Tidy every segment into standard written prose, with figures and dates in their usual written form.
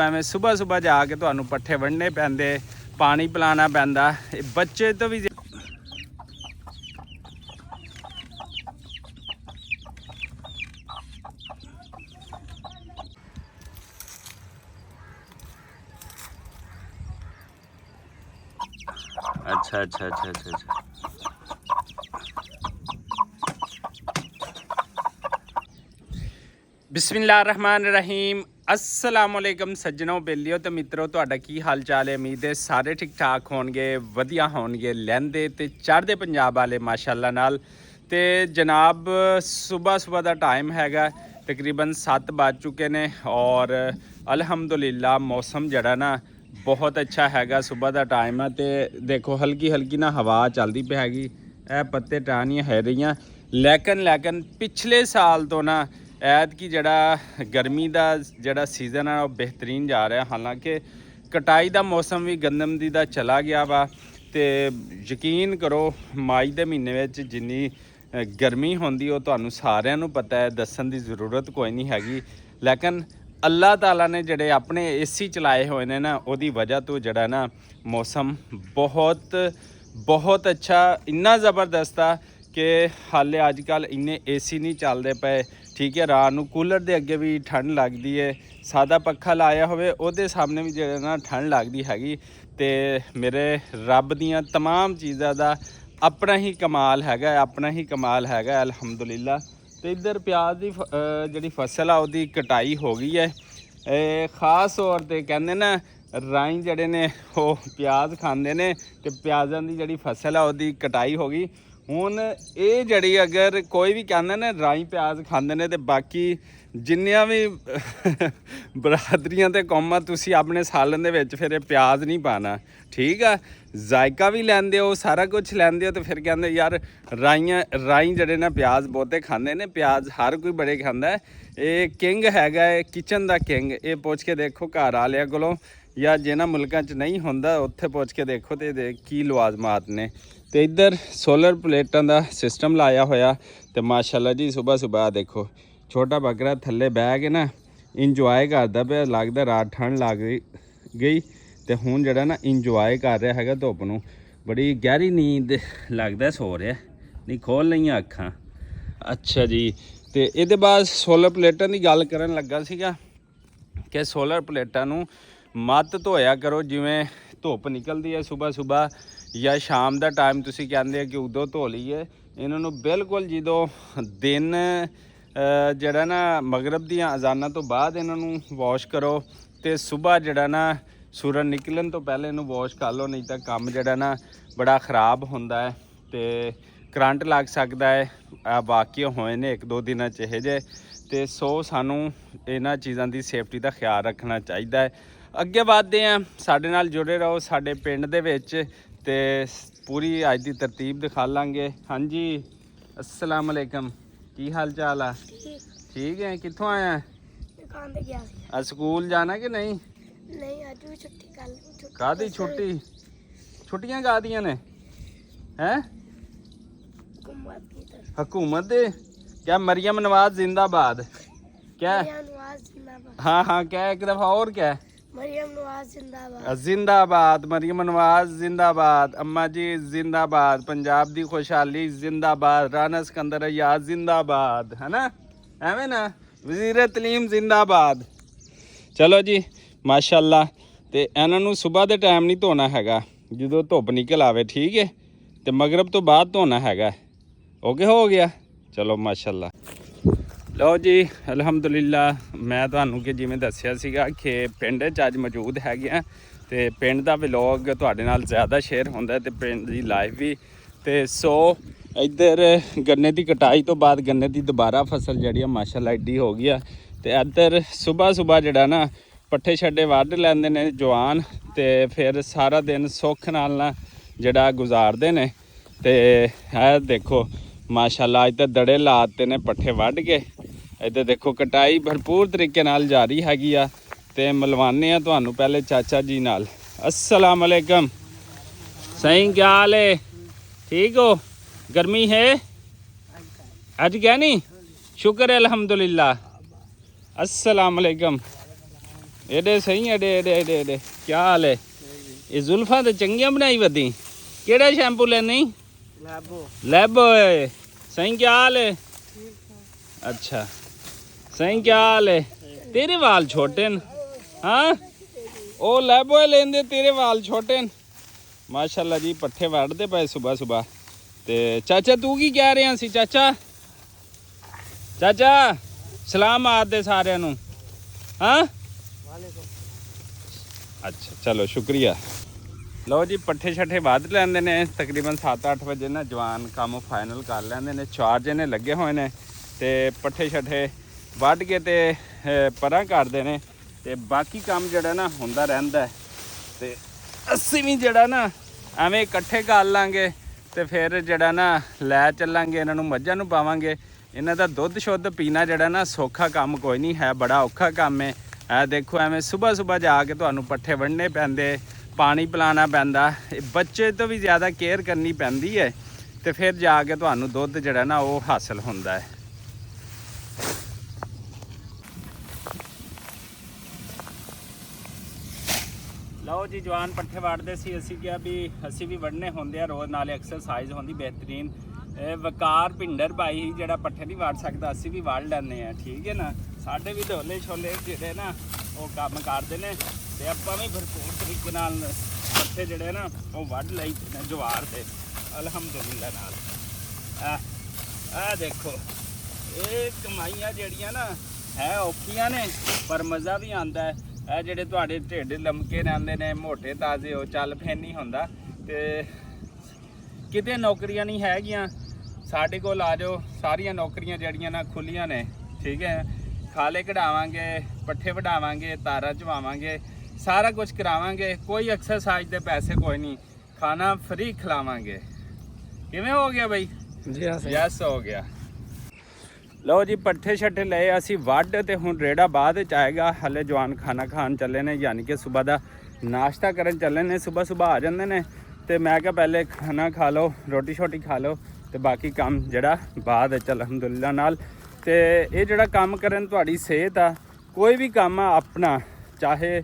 ਐਵੇਂ ਸੁਬਹ ਸੁਬਹ ਜਾ ਕੇ ਤੁਹਾਨੂੰ ਪੱਠੇ ਵੰਡਣੇ ਪੈਂਦੇ, ਪਾਣੀ ਪਿਲਾਉਣਾ ਪੈਂਦਾ। ਬੱਚੇ ਤੋਂ ਵੀ अच्छा अच्छा अच्छा अच्छा अच्छा बिस्मिल्लाहिर्रहमानिर्रहीम अस्सलाम वालेकुम सज्जनों बेलियो तो मित्रों तुहाडा की हाल चाल है। उम्मीद है सारे ठीक ठाक होणगे, वधिया होणगे, लहंदे ते चढ़दे पंजाब वाले माशाअल्लाह नाल। ते जनाब सुबह सुबह का टाइम हैगा, तकरीबन 7 बज चुके ने और अल्हम्दुलिल्लाह मौसम जड़ा ना बहुत अच्छा हैगा। सुबह का टाइम है तो देखो हल्की हल्की ना हवा चलती पई हैगी, ए पत्ते टाहनियां है रही, लेकिन पिछले साल तो ना ऐतकी जड़ा गर्मी का जड़ा सीज़न है वह बेहतरीन जा रहा है। हालांकि कटाई का मौसम भी गंदम दी दा चला गया वा, तो यकीन करो मई के महीने में जिन्नी गर्मी होंदी वो तुहानू सारिਆਂ ਨੂੰ पता है, दसन की ज़रूरत कोई नहीं हैगी। लेकिन अल्लाह ताला ने जड़े अपने एसी चलाए हुए ने ना, उसकी वजह तो जड़ा ना मौसम बहुत बहुत अच्छा, इन्ना ज़बरदस्त आ कि हाले अजकल इन्ने एसी नहीं चलते पे। ठीक है, रात को कूलर के अगे भी ठंड लगती है, सादा पक्खा लाया होवे उहदे सामने भी जड़ा ना ठंड लगती हैगी। तो मेरे रब दियां तमाम चीज़ां दा अपना ही कमाल हैगा, अपना ही कमाल हैगा अल्हम्दुलिल्लाह। तो इधर प्याज की जी फसल है उसकी कटाई हो गई है। खास तौर पर कहते ना राई जड़े ने वो प्याज खाते हैं, तो प्याज़ों की जी फसल है उसकी कटाई हो गई। हुण ये जड़ी अगर कोई भी कहना ना राई प्याज खाते हैं, तो बाकी जिन्नियां भी बरादरियां ते कौमां तुसी अपने सालन दे विच फिर प्याज नहीं पाना। ठीक है, जायका भी लैंदे हो, सारा कुछ लैंदे हो, तो फिर कहते यार राई जड़े ना प्याज बहुते खाते हैं। प्याज हर कोई बड़े खाता है, ये किंग हैगा किचन का किंग। ये पुछ के देखो घर वालियां कोलों, या जिन्हां मुल्कां च नहीं होंदा उत्थे पुछ के देखो तो की लवाजमात ने। तो इधर सोलर प्लेटां का सिस्टम लाया होया, तो माशाल्लाह जी सुबह सुबह देखो छोटा बकरा थल्ले बह के ना इंजॉय करता पे, लगता रात ठंड लग गई तो हुण जड़ा ना इंजॉय कर रहा है धुप नूं। बड़ी गहरी नींद लगता सो रहा, नहीं खोल नहीं अखां। अच्छा जी, तो ये बाद सोलर प्लेटां की गल करन लगा सीगा कि सोलर प्लेटां नूं मत धोया करो, जिवें धुप निकलती है सुबह सुबह या शाम का टाइम तुसी कहंदे कि उदों धो लीए। इन्हों बिल्कुल जो दिन जड़ा ना मगरब दी अजाना तो बाद इन्हों वॉश करो, तो सुबह जड़ा ना सूरज निकलन तो पहले इन्हूं वॉश कर लो, नहीं तो काम जड़ा ना बड़ा ख़राब होंदा है, तो करंट लग सकता है। वाकई होए ने 1-2 दिन यह जे, तो सो सानू इन्हां चीज़ों की सेफ्टी का ख्याल रखना चाहिए है। अगे बढ़ते हैं, साडे नाल जुड़े रहो साडे पिंड दे विच, ते पूरी अज की तरतीब दिखा लांगे। हाँ जी, अस्सलाम वालेकुम, की हाल चाल है? ठीक है, कित्थों आया? आज स्कूल जाना कि नहीं? नहीं, आज भी छुट्टी कल। कादी छुट्टी? छुट्टियां कादियां ने हैं? हुकूमत दे क्या? मरियम नवाज जिंदाबाद क्या? हाँ हाँ, क्या एक दफ़ा और क्या? मरियम नवाज जिंदाबाद। जिंदाबाद, मरियम नवाज जिंदाबाद, अम्मा जी जिंदाबाद, पंजाब दी खुशहाली जिंदाबाद, राणा सिकंदर अय्याज जिंदाबाद, है ना एवें ना, वजीर तलीम जिंदाबाद। चलो जी माशाअल्लाह। तो इन्हों सुबह के टाइम नहीं धोना हैगा, जो धुप निकल आवे, ठीक है, तो मगरब तो बाद धोना हैगा। ओके हो गया, चलो माशाअल्लाह। लो जी अलहमदुलिल्लाह, मैं तुहानू कि जिवें दस्सिया सीगा कि पिंड च अज मौजूद है, तो पिंड का व्लॉग तुहाडे नाल ज़्यादा शेयर होंदा है, तो पिंड की लाइफ भी। तो सो इधर गन्ने की कटाई तो बाद गन्ने की दोबारा फसल जी माशाअल्लाह एडी हो गई है। तो इधर सुबह सुबह जड़ा ना पट्ठे छड्डे वढ लैंदे ने जवान, तो फिर सारा दिन सुख नाल ना जड़ा गुजारते हैं। तो है देखो माशाअल्लाह इधर दड़े लाते ने पट्ठे वढ के, इधर देखो कटाई भरपूर तरीके नाल जारी हैगी आ। ते मिलवाने हैं तुहानू पहले चाचा जी नाल। अस्सलाम वालेकुम, सही क्या हाल है? ठीक हो? गर्मी है अज क्या नहीं? शुक्र है अल्हम्दुलिल्लाह। अस्सलाम वालेकुम। ਇਹਦੇ ਸਹੀ ਇਹਦੇ ਕੀ ਹਾਲ ਹੈ? ਇਹ ਜ਼ੁਲਫਾਂ ਤੇ ਚੰਗੀਆਂ ਬਣਾਈ ਵਦੀ। ਕਿਹੜਾ ਸ਼ੈਂਪੂ ਲੈਣੀ? ਲੈਬੋ ਹੈ। ਸਹੀ ਕੀ ਹਾਲ ਹੈ? अच्छा सही क्या हाल है? तेरे वाल छोटे न? हाँ ओ लैबो लेंदे तेरे वाल छोटे न माशाल्लाह जी। पट्ठे वढ़दे पे सुबह सुबह। ते चाचा तू की कह रहा सी? चाचा सलाम आदे सारे नू। हाँ अच्छा चलो शुक्रिया। लो जी पट्ठे शट्ठे वध लैंदे ने तकरीबन 7-8 वजे ना जवान काम फाइनल कर लैंदे ने। 4 जने लगे हुए ने ते पट्ठे शट्ठे ਵੱਢ ਕੇ ਤੇ ਪਰਾਂ ਕਰਦੇ ਨੇ ਤੇ ਬਾਕੀ ਕੰਮ ਜਿਹੜਾ ਨਾ ਹੁੰਦਾ ਰਹਿੰਦਾ ਤੇ ਅਸੀਂ ਵੀ ਜਿਹੜਾ ਨਾ ਐਵੇਂ ਇਕੱਠੇ ਕਰ ਲਾਂਗੇ ਤੇ ਫਿਰ ਜਿਹੜਾ ਨਾ ਲੈ ਚੱਲਾਂਗੇ ਇਹਨਾਂ ਨੂੰ, ਮੱਝਾਂ ਨੂੰ ਪਾਵਾਂਗੇ। ਇਹਨਾਂ ਦਾ ਦੁੱਧ ਸ਼ੁੱਧ ਪੀਣਾ ਜਿਹੜਾ ਨਾ ਸੌਖਾ ਕੰਮ ਕੋਈ ਨਹੀਂ ਹੈ, ਬੜਾ ਔਖਾ ਕੰਮ ਹੈ। ਇਹ ਦੇਖੋ ਐਵੇਂ ਸਵੇਰ ਸਵੇਰ ਜਾ ਕੇ ਤੁਹਾਨੂੰ ਪੱਠੇ ਵੱਢਣੇ ਪੈਂਦੇ, ਪਾਣੀ ਪਿਲਾਉਣਾ ਪੈਂਦਾ, ਬੱਚੇ ਤੋਂ ਵੀ ਜ਼ਿਆਦਾ ਕੇਅਰ ਕਰਨੀ ਪੈਂਦੀ ਹੈ ਤੇ ਫਿਰ ਜਾ ਕੇ ਤੁਹਾਨੂੰ ਦੁੱਧ ਜਿਹੜਾ ਨਾ ਉਹ ਹਾਸਲ ਹੁੰਦਾ ਹੈ। ਲਓ ਜੀ ਜਵਾਨ ਪੱਠੇ ਵੜਦੇ ਸੀ। ਅਸੀਂ ਕਿਹਾ ਵੀ ਅਸੀਂ ਵੀ ਵੱਢਣੇ ਹੁੰਦੇ ਆ ਰੋਜ਼, ਨਾਲੇ ਐਕਸਰਸਾਈਜ਼ ਹੁੰਦੀ ਬਿਹਤਰੀਨ। ਵਕਾਰ ਭਿੰਡਰ ਭਾਈ ਜਿਹੜਾ ਪੱਠੇ ਨਹੀਂ ਵੜ ਸਕਦਾ, ਅਸੀਂ ਵੀ ਵੜ ਲੈਂਦੇ ਆ, ਠੀਕ ਹੈ ਨਾ। ਸਾਡੇ ਵੀ ਢੋਲੇ ਛੋਲੇ ਜਿਹੜੇ ਨਾ ਉਹ ਕੰਮ ਕਰਦੇ ਨੇ ਤੇ ਆਪਾਂ ਵੀ ਭਰਪੂਰ ਤਰੀਕੇ ਨਾਲ ਪੱਠੇ ਜਿਹੜੇ ਨਾ ਉਹ ਵੱਢ ਲਈ ਨੇ ਜਵਾਰ ਦੇ ਅਲਹਮਦੁਲਿਲਾ ਨਾਲ। ਆ ਦੇਖੋ ਇਹ ਕਮਾਈਆਂ ਜਿਹੜੀਆਂ ਨਾ ਹੈ ਔਖੀਆਂ ਨੇ ਪਰ ਮਜ਼ਾ ਵੀ ਆਉਂਦਾ ਹੈ। ਇਹ ਜਿਹੜੇ ਤੁਹਾਡੇ ਢਿੱਡ ਲੰਮਕੇ ਰਹਿੰਦੇ ਨੇ, ਮੋਟੇ ਤਾਜ਼ੇ, ਉਹ ਚੱਲ ਫੇਰ ਨਹੀਂ ਹੁੰਦਾ। ਤੇ ਕਿਤੇ ਨੌਕਰੀਆਂ ਨਹੀਂ ਹੈਗੀਆਂ, ਸਾਡੇ ਕੋਲ ਆ ਜਾਓ, ਸਾਰੀਆਂ ਨੌਕਰੀਆਂ ਜਿਹੜੀਆਂ ਨਾ ਖੁੱਲੀਆਂ ਨੇ, ਠੀਕ ਹੈ। ਖਾਲੇ ਕਢਾਵਾਂਗੇ, ਪੱਠੇ ਵਢਾਵਾਂਗੇ, ਤਾਰਾਂ ਚਵਾਵਾਂਗੇ, ਸਾਰਾ ਕੁਝ ਕਰਾਵਾਂਗੇ। ਕੋਈ ਐਕਸਰਸਾਈਜ਼ ਦੇ ਪੈਸੇ ਕੋਈ ਨਹੀਂ, ਖਾਣਾ ਫ੍ਰੀ ਖਿਲਾਵਾਂਗੇ। ਕਿਵੇਂ ਹੋ ਗਿਆ ਬਈ? ਯਸ ਹੋ ਗਿਆ। ਲਓ ਜੀ ਪੱਠੇ ਛੱਠੇ ਲਏ ਅਸੀਂ ਵੱਢ ਤੇ ਹੁਣ ਰੇੜਾ ਬਾਅਦ ਵਿੱਚ ਆਏਗਾ। ਹਲੇ ਜਵਾਨ ਖਾਣਾ ਖਾਣ ਚੱਲੇ ਨੇ, ਯਾਨੀ ਕਿ ਸਵੇਰ ਦਾ ਨਾਸ਼ਤਾ ਕਰਨ ਚੱਲੇ ਨੇ। ਸਵੇਰ ਆ ਜਾਂਦੇ ਨੇ ਤੇ ਮੈਂ ਕਿਹਾ ਪਹਿਲੇ ਖਾਣਾ ਖਾ ਲਓ, ਰੋਟੀ ਸ਼ੋਟੀ ਖਾ ਲਓ ਤੇ ਬਾਕੀ ਕੰਮ ਜਿਹੜਾ ਬਾਅਦ ਵਿੱਚ ਅਲਹਮਦੁਲਿਲਾ ਨਾਲ। ਤੇ ਇਹ ਜਿਹੜਾ ਕੰਮ ਕਰਨ ਤੁਹਾਡੀ ਸਿਹਤ ਆ, ਕੋਈ ਵੀ ਕੰਮ ਆ ਆਪਣਾ, ਚਾਹੇ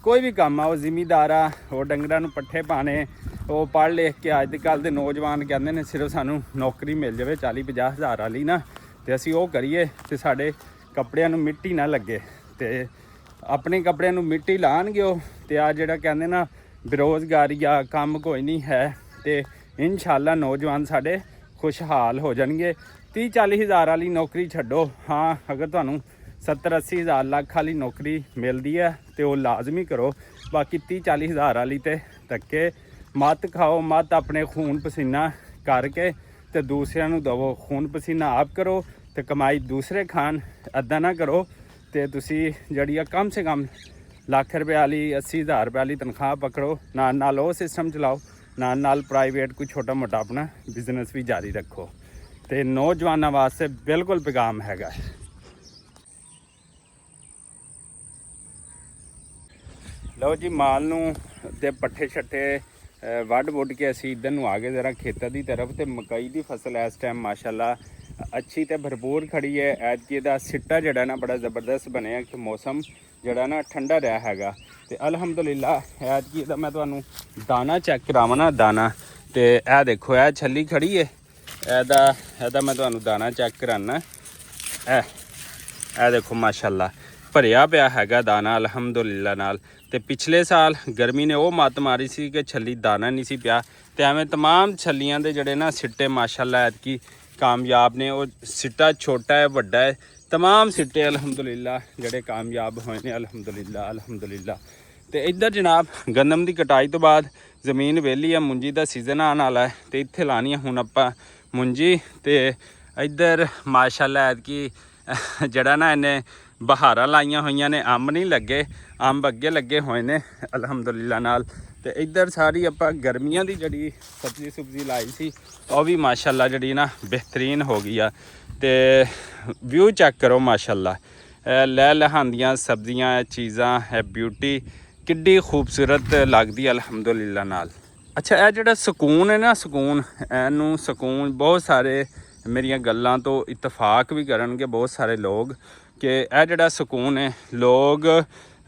ਕੋਈ ਵੀ ਕੰਮ ਆ, ਉਹ ਜ਼ਿਮੀਦਾਰ ਆ, ਉਹ ਡੰਗਰਾਂ ਨੂੰ ਪੱਠੇ ਪਾਣੇ, ਉਹ ਪੜ੍ਹ ਲਿਖ ਕੇ ਅੱਜ ਕੱਲ੍ਹ ਦੇ ਨੌਜਵਾਨ ਕਹਿੰਦੇ ਨੇ ਸਿਰਫ ਸਾਨੂੰ ਨੌਕਰੀ ਮਿਲ ਜਾਵੇ 40-50 ਹਜ਼ਾਰ ਵਾਲੀ ਨਾ, ਤੇ ਅਸੀਂ ਉਹ ਕਰੀਏ ਤੇ ਸਾਡੇ ਕੱਪੜਿਆਂ ਨੂੰ ਮਿੱਟੀ ਨਾ ਲੱਗੇ। ਤੇ ਆਪਣੇ ਕੱਪੜਿਆਂ ਨੂੰ ਮਿੱਟੀ ਲਾਉਣਗੇ ਉਹ, ਤੇ ਆ ਜਿਹੜਾ ਕਹਿੰਦੇ ਨਾ ਬੇਰੁਜ਼ਗਾਰੀ ਆ, ਕੰਮ ਕੋਈ ਨਹੀਂ ਹੈ, ਤੇ ਇਨਸ਼ਾਅੱਲਾ ਨੌਜਵਾਨ ਸਾਡੇ ਖੁਸ਼ਹਾਲ ਹੋ ਜਾਣਗੇ। 30-40 ਹਜ਼ਾਰ ਵਾਲੀ ਨੌਕਰੀ ਛੱਡੋ, ਹਾਂ ਅਗਰ ਤੁਹਾਨੂੰ 70-80 ਹਜ਼ਾਰ ਲੱਖ ਵਾਲੀ ਨੌਕਰੀ ਮਿਲਦੀ ਹੈ ਤੇ ਉਹ ਲਾਜ਼ਮੀ ਕਰੋ। ਬਾਕੀ 30-40 ਹਜ਼ਾਰ ਵਾਲੀ ਤੇ ਧੱਕੇ ਮੱਤ ਖਾਓ, ਮੱਤ ਆਪਣੇ ਖੂਨ ਪਸੀਨਾ ਕਰਕੇ ਤੇ ਦੂਸਰਿਆਂ ਨੂੰ ਦਵੋ। ਖੂਨ ਪਸੀਨਾ ਆਪ ਕਰੋ ਤੇ ਕਮਾਈ ਦੂਸਰੇ ਖਾਣ, ਇੱਦਾਂ ਨਾ ਕਰੋ। ਤੇ ਤੁਸੀਂ ਜਿਹੜੀ ਆ ਕਮ ਸੇ ਕਮ ਲੱਖ ਰੁਪਏ ਵਾਲੀ 80 ਹਜ਼ਾਰ ਰੁਪਏ ਵਾਲੀ ਤਨਖਾਹ ਪਕੜੋ, ਨਾਲ ਉਹ ਸਿਸਟਮ ਚਲਾਓ, ਨਾਲ ਪ੍ਰਾਈਵੇਟ ਕੋਈ ਛੋਟਾ ਮੋਟਾ ਆਪਣਾ ਬਿਜ਼ਨਸ ਵੀ ਜਾਰੀ ਰੱਖੋ। ਤੇ ਨੌਜਵਾਨਾਂ ਵਾਸਤੇ ਬਿਲਕੁਲ ਪੈਗਾਮ ਹੈਗਾ। ਲਓ ਜੀ ਮਾਲ ਨੂੰ ਤੇ ਪੱਠੇ ਛੱਠੇ ਵੱਢ ਵੁੱਢ ਕੇ ਅਸੀਂ ਇੱਧਰ ਨੂੰ ਆ ਗਏ ਜ਼ਰਾ ਖੇਤਾਂ ਦੀ ਤਰਫ। ਤੇ ਮਕਈ ਦੀ ਫਸਲ ਇਸ ਟਾਈਮ ਮਾਸ਼ਾਅੱਲਾ ਅੱਛੀ ਤੇ ਭਰਪੂਰ ਖੜੀ ਹੈ। ਐਤਕੀ ਦਾ ਸਿੱਟਾ ਜਿਹੜਾ ਨਾ ਬੜਾ ਜ਼ਬਰਦਸਤ ਬਣਿਆ ਕਿ ਮੌਸਮ ਜਿਹੜਾ ਨਾ ਠੰਡਾ ਰਿਹਾ ਹੈਗਾ। ਤੇ ਅਲਹਮਦੁਲਿਲਾ ਐਤਕੀ ਦਾ ਮੈਂ ਤੁਹਾਨੂੰ ਦਾਣਾ ਚੈੱਕ ਕਰਾਵਾਂ ਨਾ, ਦਾਣਾ ਤੇ ਇਹ ਦੇਖੋ, ਇਹ ਛੱਲੀ ਖੜੀ ਹੈ, ਇਹਦਾ ਮੈਂ ਤੁਹਾਨੂੰ ਦਾਣਾ ਚੈੱਕ ਕਰਾਨਾ। ਇਹ ਦੇਖੋ ਮਾਸ਼ਾਅੱਲਾ ਭਰਿਆ ਪਿਆ ਹੈਗਾ ਦਾਣਾ ਅਲਹਮਦੁਲਿਲਾ ਨਾਲ। ਤੇ ਪਿਛਲੇ ਸਾਲ ਗਰਮੀ ਨੇ ਉਹ ਮੱਤ ਮਾਰੀ ਸੀ ਕਿ ਛੱਲੀ ਦਾਣਾ ਨਹੀਂ ਸੀ ਪਿਆ, ਤੇ ਐਵੇਂ ਤਮਾਮ ਛੱਲੀਆਂ ਦੇ ਜਿਹੜੇ ਨਾ ਸਿੱਟੇ ਮਾਸ਼ਾਅੱਲਾ ਐਤਕੀ ਕਾਮਯਾਬ ਨੇ। ਉਹ ਸਿੱਟਾ ਛੋਟਾ ਹੈ, ਵੱਡਾ ਹੈ, तमाम सिट्टे अलहमदुलिल्लाह ਜਿਹੜੇ ਕਾਮਯਾਬ ਹੋਏ ਨੇ ਅਲਹਮਦੁਲਿल्लाह। ਤੇ ਇੱਧਰ ਜਨਾਬ ਗੰਦਮ ਦੀ ਕਟਾਈ ਤੋਂ ਬਾਅਦ ਜ਼ਮੀਨ ਵਿਹਲੀ ਆ, ਮੁੰਜੀ ਦਾ ਸੀਜ਼ਨ ਆਉਣ ਵਾਲਾ ਹੈ ਤੇ ਇੱਥੇ ਲਾਣੀ ਆ ਹੁਣ ਆਪਾਂ ਮੁੰਜੀ। ਤੇ ਇੱਧਰ ਮਾਸ਼ਾਅੱਲਾ ਐਤਕੀ ਜਿਹੜਾ ਨਾ ਇਹਨੇ ਬਹਾਰਾਂ ਲਾਈਆਂ ਹੋਈਆਂ ਨੇ, ਅੰਬ ਨਹੀਂ ਲੱਗੇ, ਅੰਬ ਅੱਗੇ ਲੱਗੇ ਹੋਏ ਨੇ ਅਲਹਮਦੁਲਿल्लाह ਨਾਲ। ਤੇ ਇੱਧਰ ਸਾਰੀ ਆਪਾਂ ਗਰਮੀਆਂ ਦੀ ਜਿਹੜੀ ਸਬਜ਼ੀ ਲਾਈ ਸੀ ਉਹ ਵੀ ਮਾਸ਼ਾਅੱਲਾ ਜਿਹੜੀ ਨਾ ਬਿਹਤਰੀਨ ਹੋ ਗਈ ਆ। ਤੇ ਵਿਊ ਚੈੱਕ ਕਰੋ ਮਾਸ਼ਾਅੱਲਾ, ਲੈ ਲਹਾਂਦੀਆਂ ਸਬਜ਼ੀਆਂ, ਚੀਜ਼ਾਂ ਹੈ, ਬਿਊਟੀ ਕਿੱਡੀ ਖੂਬਸੂਰਤ ਲੱਗਦੀ ਅਲਹਮਦੁਲਿल्लाह ਨਾਲ। ਅੱਛਾ ਇਹ ਜਿਹੜਾ ਸਕੂਨ ਹੈ ਨਾ, ਸਕੂਨ ਬਹੁਤ ਸਾਰੇ ਮੇਰੀਆਂ ਗੱਲਾਂ ਤੋਂ ਇਤਫਾਕ ਵੀ ਕਰਨਗੇ ਬਹੁਤ ਸਾਰੇ ਲੋਕ ਕਿ ਇਹ ਜਿਹੜਾ ਸਕੂਨ ਹੈ ਲੋਕ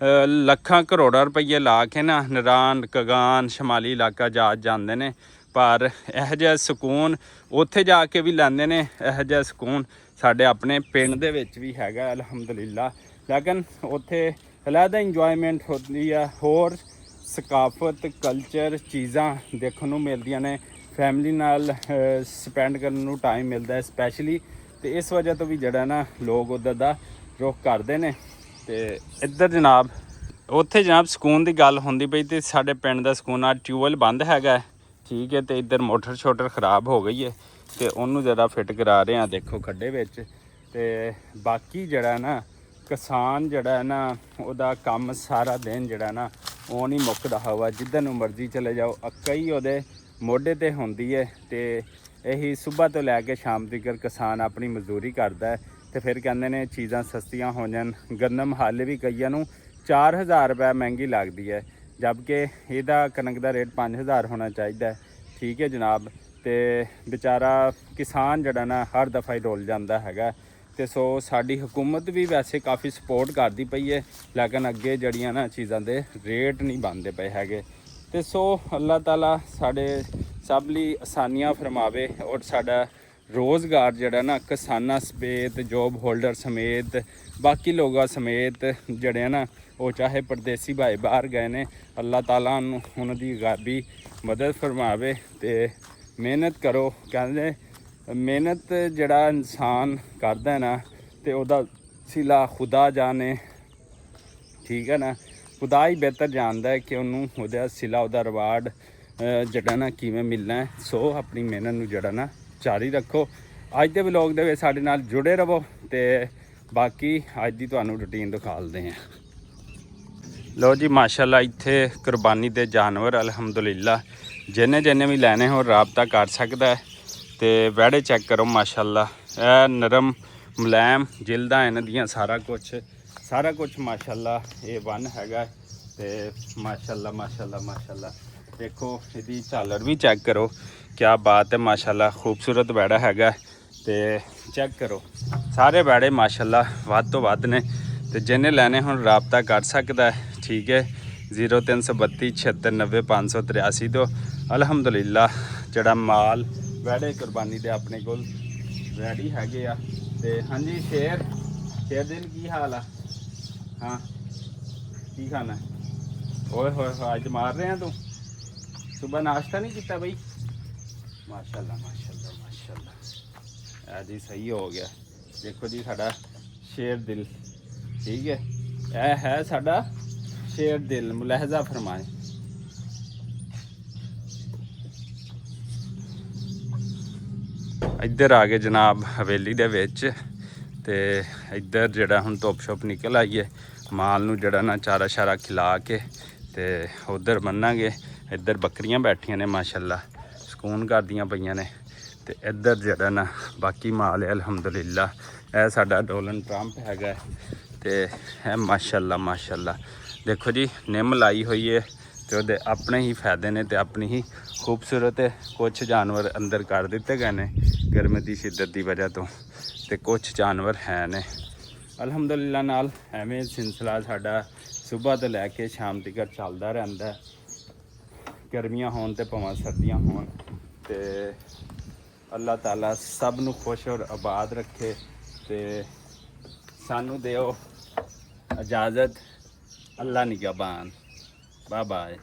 ਲੱਖਾਂ ਕਰੋੜਾਂ ਰੁਪਈਏ ਲਾ ਕੇ ਨਾ ਨਰਾਨ ਕਗਾਨ ਸ਼ਮਾਲੀ ਇਲਾਕਾ ਜਾਂਦੇ ਨੇ, ਪਰ ਇਹੋ ਜਿਹਾ ਸਕੂਨ ਉੱਥੇ ਜਾ ਕੇ ਵੀ ਲੈਂਦੇ ਨੇ। ਇਹੋ ਜਿਹਾ ਸਕੂਨ ਸਾਡੇ ਆਪਣੇ ਪਿੰਡ ਦੇ ਵਿੱਚ ਵੀ ਹੈਗਾ ਅਲਹਮਦੁਲਿਲਾ। ਲੇਕਿਨ ਉੱਥੇ ਅਲੱਗਾ ਇੰਜੋਇਮੈਂਟ ਹੁੰਦੀ ਆ, ਹੋਰ ਸਕਾਫਤ ਕਲਚਰ ਚੀਜ਼ਾਂ ਦੇਖਣ ਨੂੰ ਮਿਲਦੀਆਂ ਨੇ, ਫੈਮਿਲੀ ਨਾਲ ਸਪੈਂਡ ਕਰਨ ਨੂੰ ਟਾਈਮ ਮਿਲਦਾ ਸਪੈਸ਼ਲੀ। ਤੇ ਇਸ ਵਜ੍ਹਾ ਤੋਂ ਵੀ ਜਿਹੜਾ ਨਾ ਲੋਕ ਉੱਧਰ ਦਾ ਰੁੱਖ ਕਰਦੇ ਨੇ। ਤੇ ਇੱਧਰ ਜਨਾਬ ਉੱਥੇ ਜਨਾਬ ਸਕੂਨ ਦੀ ਗੱਲ ਹੁੰਦੀ ਪਈ, ਤੇ ਸਾਡੇ ਪਿੰਡ ਦਾ ਸਕੂਨ ਆ ਟਿਊਬਵੈੱਲ ਬੰਦ ਹੈਗਾ, ਠੀਕ ਹੈ। ਤੇ ਇੱਧਰ ਮੋਟਰ ਸ਼ੋਟਰ ਖ਼ਰਾਬ ਹੋ ਗਈ ਹੈ, ਤੇ ਉਹਨੂੰ ਜ਼ਰਾ ਫਿੱਟ ਕਰਾ ਰਹੇ ਆ, ਦੇਖੋ ਖੱਡੇ ਵਿੱਚ। ਤੇ ਬਾਕੀ ਜਿਹੜਾ ਨਾ ਕਿਸਾਨ ਜਿਹੜਾ ਹੈ ਨਾ ਉਹਦਾ ਕੰਮ ਸਾਰਾ ਦਿਨ ਜਿਹੜਾ ਨਾ ਉਹ ਨਹੀਂ ਮੁੱਕਦਾ ਹਵਾ, ਜਿੱਧਰ ਨੂੰ ਮਰਜ਼ੀ ਚਲੇ ਜਾਓ ਕਈ ਉਹਦੇ ਮੋਢੇ ਤੇ ਹੁੰਦੀ ਹੈ। ਤੇ ਇਹੀ ਸਵੇਰ ਤੋਂ ਲੈ ਕੇ ਸ਼ਾਮ ਤੱਕ ਕਿਸਾਨ ਆਪਣੀ ਮਜ਼ਦੂਰੀ ਕਰਦਾ ਹੈ। ਤੇ ਫਿਰ ਕਹਿੰਦੇ ਨੇ ਚੀਜ਼ਾਂ ਸਸਤੀਆਂ ਹੋ ਜਾਣ। ਗੰਦਮ ਹਾਲੇ ਵੀ ਕਈਆਂ ਨੂੰ 4000 ਰੁਪਏ ਮਹਿੰਗੀ ਲੱਗਦੀ ਹੈ, ਜਦਕਿ ਇਹਦਾ ਕਣਕ ਦਾ ਰੇਟ 5000 ਹੋਣਾ ਚਾਹੀਦਾ, ਠੀਕ ਹੈ ਜਨਾਬ। ਤੇ ਵਿਚਾਰਾ ਕਿਸਾਨ ਜਿਹੜਾ ਨਾ ਹਰ ਦਫਾ ਹੀ ਡੁੱਲ ਜਾਂਦਾ ਹੈਗਾ। ਤੇ ਸੋ ਸਾਡੀ ਹਕੂਮਤ ਵੀ ਵੈਸੇ ਕਾਫੀ ਸਪੋਰਟ ਕਰਦੀ ਪਈ ਹੈ, ਲੇਕਿਨ ਅੱਗੇ ਜਿਹੜੀਆਂ ਨਾ ਚੀਜ਼ਾਂ ਦੇ ਰੇਟ ਨਹੀਂ ਬਣਦੇ ਪਏ ਹੈਗੇ। ਤੇ ਸੋ ਅੱਲਾਹ ਤਾਲਾ ਸਾਡੇ ਸਭ ਲਈ ਆਸਾਨੀਆਂ ਫਰਮਾਵੇ, ਔਰ ਸਾਡਾ ਰੋਜ਼ਗਾਰ ਜਿਹੜਾ ਨਾ ਕਿਸਾਨਾਂ ਸਮੇਤ ਜੋਬ ਹੋਲਡਰ ਸਮੇਤ ਬਾਕੀ ਲੋਕਾਂ ਸਮੇਤ ਜਿਹੜੇ ਨਾ ਉਹ ਚਾਹੇ ਪਰਦੇਸੀ ਭਾਈ ਬਾਹਰ ਗਏ ਨੇ, ਅੱਲਾਹ ਤਾਲਾ ਨੂੰ ਉਹਨਾਂ ਦੀ ਗਾਬੀ ਮਦਦ ਫਰਮਾਵੇ। ਤੇ ਮਿਹਨਤ ਕਰੋ, ਕਹਿੰਦੇ ਮਿਹਨਤ ਜਿਹੜਾ ਇਨਸਾਨ ਕਰਦਾ ਨਾ ਤੇ ਉਹਦਾ ਸਿਲਾ ਖੁਦਾ ਜਾਣੇ, ਠੀਕ ਹੈ ਨਾ। ਖੁਦਾ ਹੀ ਬਿਹਤਰ ਜਾਣਦਾ ਹੈ ਕਿ ਉਹਨੂੰ ਉਹਦਾ ਸਿਲਾ ਉਹਦਾ ਰਿਵਾਰਡ ਜਿਹੜਾ ਨਾ ਕਿਵੇਂ ਮਿਲਣਾ ਹੈ। ਸੋ ਆਪਣੀ ਮਿਹਨਤ ਨੂੰ ਜਿਹੜਾ ਨਾ ਜਾਰੀ ਰੱਖੋ। ਅੱਜ ਦੇ ਵਲੋਗ ਦੇ ਵਿੱਚ ਸਾਡੇ ਨਾਲ ਜੁੜੇ ਰਹੋ, ਤੇ ਬਾਕੀ ਅੱਜ ਦੀ ਤੁਹਾਨੂੰ ਰੂਟੀਨ ਦਿਖਾਲਦੇ ਹਾਂ। ਲਓ ਜੀ ਮਾਸ਼ਾਅੱਲਾ ਇੱਥੇ ਕੁਰਬਾਨੀ ਦੇ ਜਾਨਵਰ ਅਲਹਮਦੁਲਿਲਾ ਜਿਹਨੇ ਵੀ ਲੈਣੇ ਹੋ ਰਾਬਤਾ ਕਰ ਸਕਦਾ ਹੈ। ਤੇ ਵਿਹੜੇ ਚੈੱਕ ਕਰੋ ਮਾਸ਼ਾਅੱਲਾ, ਇਹ ਨਰਮ ਮੁਲਾਇਮ ਜਿਲਦਾਂ ਇਹਨਾਂ ਦੀਆਂ, ਸਾਰਾ ਕੁਝ ਮਾਸ਼ਾਅੱਲਾ A1 ਹੈਗਾ। ਤੇ ਮਾਸ਼ਾਅੱਲਾ ਦੇਖੋ ਇਹਦੀ ਝਾਲਰ ਵੀ ਚੈੱਕ ਕਰੋ, ਕਿਆ ਬਾਤ ਹੈ ਮਾਸ਼ਾਅੱਲਾ, ਖੂਬਸੂਰਤ ਵਿਹੜਾ ਹੈਗਾ। ਤੇ ਚੈੱਕ ਕਰੋ ਸਾਰੇ ਵਿਹੜੇ ਮਾਸ਼ਾਅੱਲਾ ਵੱਧ ਤੋਂ ਵੱਧ ਨੇ। ਤੇ ਜਿਹਨੇ ਲੈਣੇ ਹੁਣ ਰਾਬਤਾ ਕਰ ਸਕਦਾ, ਠੀਕ ਹੈ। 0332 7690 583 ਤੋਂ ਅਲਹਮਦੁਲਿਲਾ ਜਿਹੜਾ ਮਾਲ ਵਿਹੜੇ ਕੁਰਬਾਨੀ ਦੇ ਆਪਣੇ ਕੋਲ ਰੈਡੀ ਹੈਗੇ ਆ। ਤੇ ਹਾਂਜੀ ਸ਼ੇਰ ਦਿਨ ਕੀ ਹਾਲ ਆ? ਹਾਂ ਕੀ ਖਾਣਾ? ਓਏ ਹੋਏ ਅੱਜ ਮਾਰ ਰਹੇ ਆ ਤੂੰ, ਸੁਬਹ ਨਾਸ਼ਤਾ ਨਹੀਂ ਕੀਤਾ ਬਈ? ਮਾਸ਼ਾਅੱਲਾ ਇਹ ਜੀ ਸਹੀ ਹੋ ਗਿਆ। ਦੇਖੋ ਜੀ ਸਾਡਾ ਸ਼ੇਰ ਦਿਲ, ਠੀਕ ਹੈ, ਇਹ ਹੈ ਸਾਡਾ ਸ਼ੇਰ ਦਿਲ, ਮੁਲਾਹਜ਼ਾ ਫਰਮਾਏ। ਇੱਧਰ ਆ ਗਏ ਜਨਾਬ ਹਵੇਲੀ ਦੇ ਵਿੱਚ। ਤੇ ਇੱਧਰ ਜਿਹੜਾ ਹੁਣ ਧੁੱਪ ਛੁੱਪ ਨਿਕਲ ਆਈ ਹੈ, ਮਾਲ ਨੂੰ ਜਿਹੜਾ ਨਾ ਚਾਰਾ ਸ਼ਾਰਾ ਖਿਲਾ ਕੇ ਤੇ ਉਧਰ ਬੰਨਾਂਗੇ। ਇੱਧਰ ਬੱਕਰੀਆਂ ਬੈਠੀਆਂ ਨੇ ਮਾਸ਼ਾਅੱਲਾ, ਸਕੂਨ ਕਰਦੀਆਂ ਪਈਆਂ ਨੇ। ਤੇ ਇੱਧਰ ਜਿਹੜਾ ਨਾ ਬਾਕੀ ਮਾਲ ਹੈ ਅਲਹਮਦੁਲਿਲਾ। ਇਹ ਸਾਡਾ ਡੋਲਨ ਟਰੰਪ ਹੈਗਾ। ਤੇ ਇਹ ਮਾਸ਼ਾਅੱਲਾ ਦੇਖੋ ਜੀ ਨਿੰਮ ਲਾਈ ਹੋਈ ਹੈ, ਤੇ ਉਹਦੇ ਆਪਣੇ ਹੀ ਫਾਇਦੇ ਨੇ ਤੇ ਆਪਣੀ ਹੀ ਖੂਬਸੂਰਤ ਕੁਛ ਜਾਨਵਰ ਅੰਦਰ ਕਰ ਦਿੱਤੇ ਗਏ ਨੇ ਗਰਮੀ ਦੀ ਸ਼ਿੱਦਤ ਦੀ ਵਜ੍ਹਾ ਤੋਂ, ਤੇ ਕੁਛ ਜਾਨਵਰ ਹੈ ਨੇ ਅਲਹਮਦੁਲਿਲਾ। ਨਾਲ ਐਵੇਂ ਸਿਲਸਿਲਾ ਸਾਡਾ ਸਵੇਰ ਤੋਂ ਲੈ ਕੇ ਸ਼ਾਮ ਤੱਕ ਚੱਲਦਾ ਰਹਿੰਦਾ, ਗਰਮੀਆਂ ਹੋਣ ਤੇ ਭਾਵੇਂ ਸਰਦੀਆਂ ਹੋਣ। ਤੇ ਅੱਲਾਹ ਤਾਲਾ ਸਭ ਨੂੰ ਖੁਸ਼ ਔਰ ਆਬਾਦ ਰੱਖੇ। ਤੇ ਸਾਨੂੰ ਦਿਓ ਇਜਾਜ਼ਤ, ਅੱਲਾ ਨਿਗਹਬਾਨ, ਬਾਏ ਬਾਏ।